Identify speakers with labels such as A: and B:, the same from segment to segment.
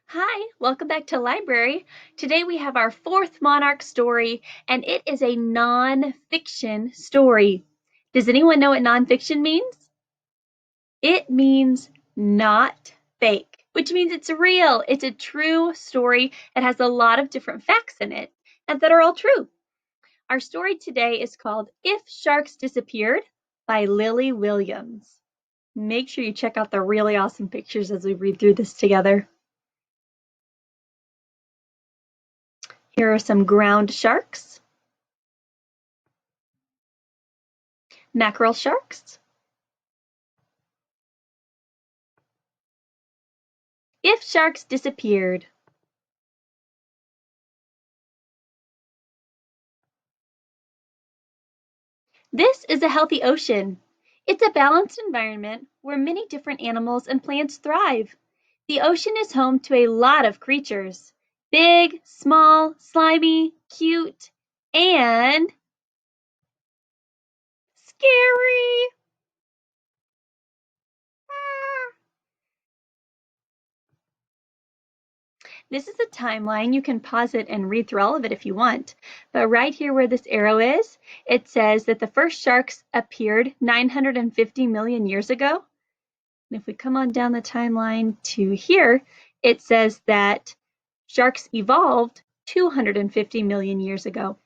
A: Hi, welcome back to library. Today we have our fourth Monarch story, and it is a non-fiction story. Does anyone know what non-fiction means? It means not fake, which means it's real. It's a true story. It has a lot of different facts in it, and that are all true. Our story today is called If Sharks Disappeared by Lily Williams. Make sure you check out the really awesome pictures as we read through this together. Here are some ground sharks, mackerel sharks. If sharks disappeared. This is a healthy ocean. It's a balanced environment where many different animals and plants thrive. The ocean is home to a lot of creatures. Big, small, slimy, cute, and scary. This is a timeline. You can pause it and read through all of it if you want. But right here where this arrow is, it says that the first sharks appeared 950 million years ago. And if we come on down the timeline to here, it says that sharks evolved 250 million years ago.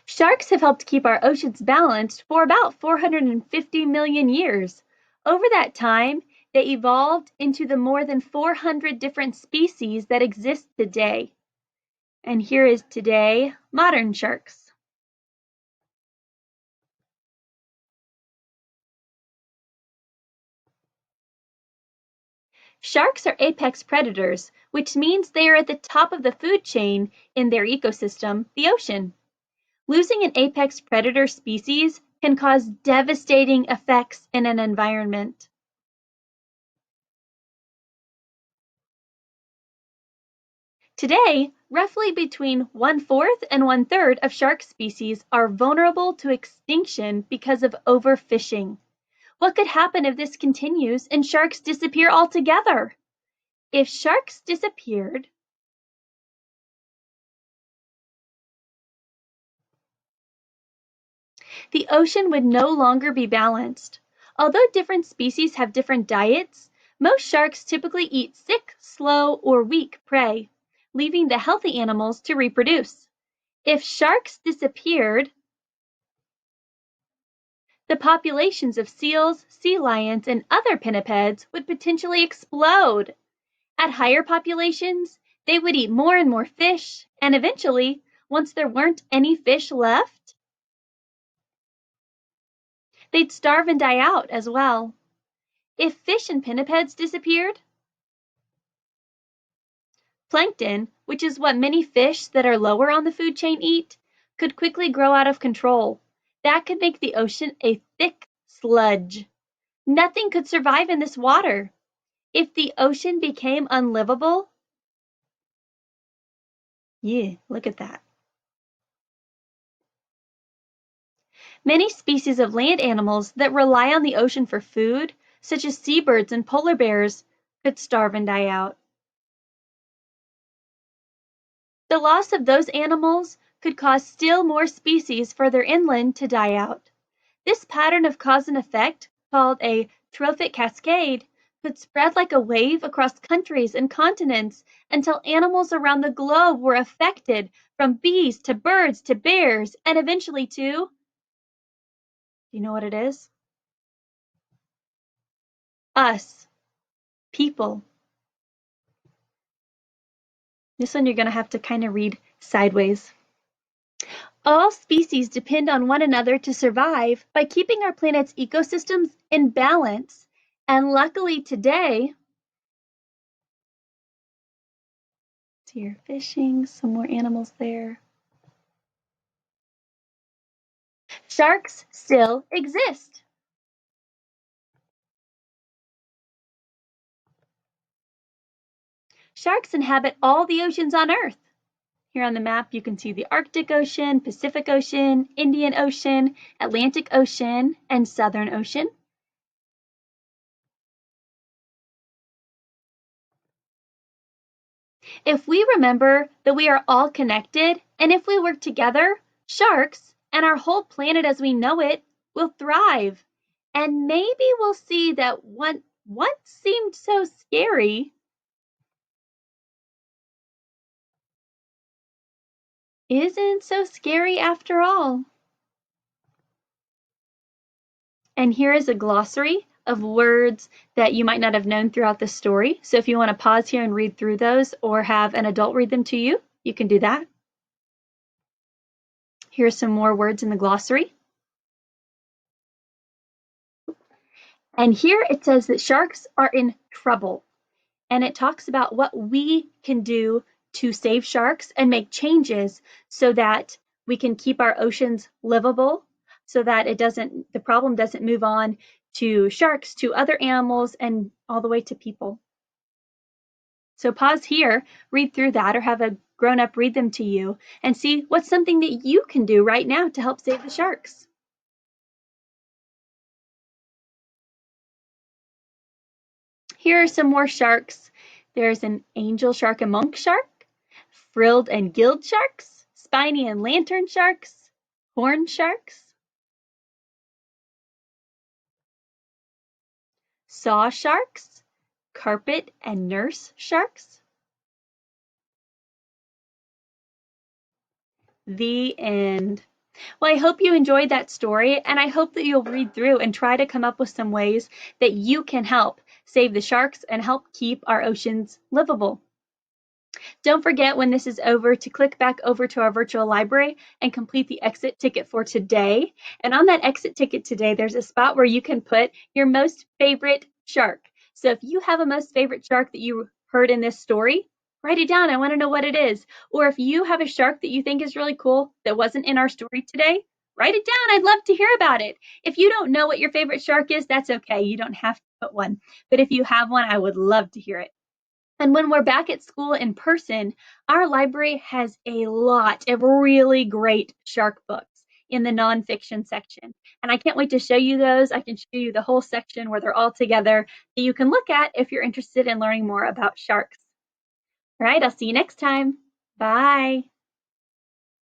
A: Sharks have helped keep our oceans balanced for about 450 million years. Over that time, they evolved into the more than 400 different species that exist today. And here is today modern sharks. Sharks are apex predators, which means they are at the top of the food chain in their ecosystem, the ocean. Losing an apex predator species can cause devastating effects in an environment. Today, roughly between 1/4 and 1/3 of shark species are vulnerable to extinction because of overfishing. What could happen if this continues and sharks disappear altogether? If sharks disappeared, the ocean would no longer be balanced. Although different species have different diets, most sharks typically eat sick, slow, or weak prey, leaving the healthy animals to reproduce. If sharks disappeared, the populations of seals, sea lions, and other pinnipeds would potentially explode. At higher populations, they would eat more and more fish, and eventually, once there weren't any fish left, they'd starve and die out as well. If fish and pinnipeds disappeared, plankton, which is what many fish that are lower on the food chain eat, could quickly grow out of control. That could make the ocean a thick sludge. Nothing could survive in this water. If the ocean became unlivable, yeah, look at that. Many species of land animals that rely on the ocean for food, such as seabirds and polar bears, could starve and die out. The loss of those animals could cause still more species further inland to die out. This pattern of cause and effect, called a trophic cascade, could spread like a wave across countries and continents until animals around the globe were affected, from bees to birds to bears, and eventually to, do you know what it is? Us, people. This one you're going to have to kind of read sideways. All species depend on one another to survive by keeping our planet's ecosystems in balance. And luckily today, see you're fishing, some more animals there. Sharks still exist. Sharks inhabit all the oceans on Earth. Here on the map, you can see the Arctic Ocean, Pacific Ocean, Indian Ocean, Atlantic Ocean, and Southern Ocean. If we remember that we are all connected and if we work together, sharks and our whole planet as we know it will thrive. And maybe we'll see that what once seemed so scary isn't so scary after all. And here is a glossary of words that you might not have known throughout the story. So if you want to pause here and read through those or have an adult read them to you, you can do that. Here's some more words in the glossary. And here it says that sharks are in trouble. And it talks about what we can do to save sharks and make changes so that we can keep our oceans livable, so that the problem doesn't move on to sharks, to other animals, and all the way to people. So pause here, read through that, or have a grown-up read them to you and see what's something that you can do right now to help save the sharks. Here are some more sharks. There's an angel shark and monk shark, frilled and gilled sharks, spiny and lantern sharks, horn sharks, saw sharks, carpet and nurse sharks. The end. Well, I hope you enjoyed that story, and I hope that you'll read through and try to come up with some ways that you can help save the sharks and help keep our oceans livable. Don't forget when this is over to click back over to our virtual library and complete the exit ticket for today. And on that exit ticket today, there's a spot where you can put your most favorite shark. So if you have a most favorite shark that you heard in this story, write it down. I want to know what it is. Or if you have a shark that you think is really cool that wasn't in our story today, write it down. I'd love to hear about it. If you don't know what your favorite shark is, that's okay. You don't have to put one. But if you have one, I would love to hear it. And when we're back at school in person, our library has a lot of really great shark books in the nonfiction section. And I can't wait to show you those. I can show you the whole section where they're all together that you can look at if you're interested in learning more about sharks. All right, I'll see you next time. Bye.